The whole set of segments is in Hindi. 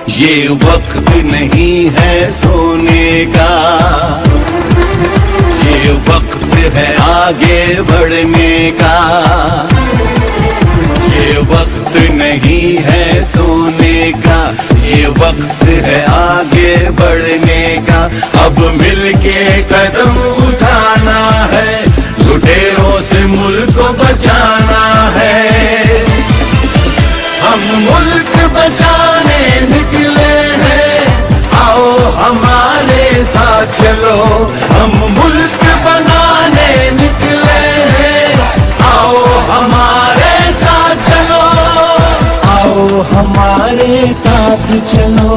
ये वक्त नहीं है सोने का, ये वक्त है आगे बढ़ने का। ये वक्त नहीं है सोने का, ये वक्त है आगे बढ़ने का। अब मिलके कदम उठाना है, लुटेरों से मुल्क को बचाना है। हम मुल्क बचाने निकले हैं, आओ हमारे साथ चलो। हम मुल्क बनाने निकले हैं, आओ हमारे साथ चलो। आओ हमारे साथ चलो,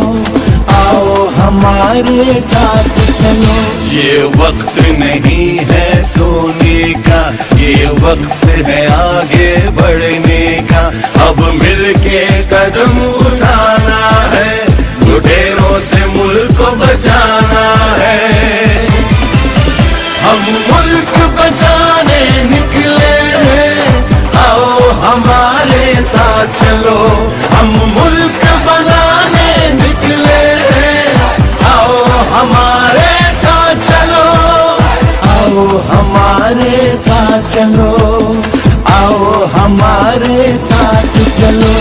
आओ हमारे साथ चलो। ये वक्त नहीं है सोने का, ये वक्त है आगे बढ़ने का। अब मिलके कदम उठाना है, लुटेरों से मुल्क को बचाना है। हम मुल्क बचाने निकले हैं, आओ हमारे साथ चलो। हम मुल्क बनाने निकले हैं, आओ हमारे साथ चलो। आओ हमारे साथ चलो, आओ हमारे साथ चलो।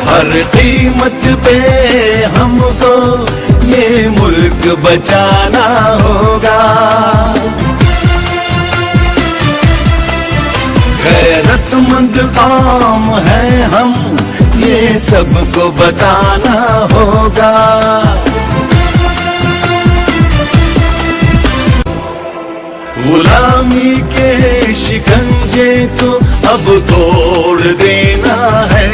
हर कीमत पे हमको ये मुल्क बचाना होगा। गैरतमंद कौम है हम, ये सबको बताना होगा। गुलामी के शिकंजे को अब तोड़ देना है।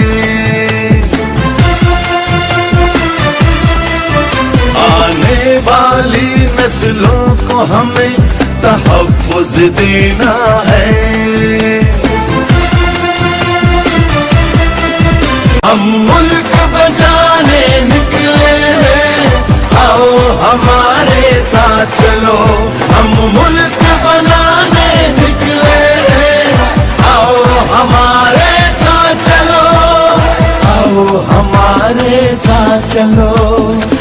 आने वाली नस्लों को हमें तहफ़्फ़ुज़ देना है। हम मुल्क बचाने निकले हैं, आओ हमारे साथ चलो। हम मुल्क बनाने निकले हैं, आओ हमारे साथ चलो। आओ हमारे साथ चलो।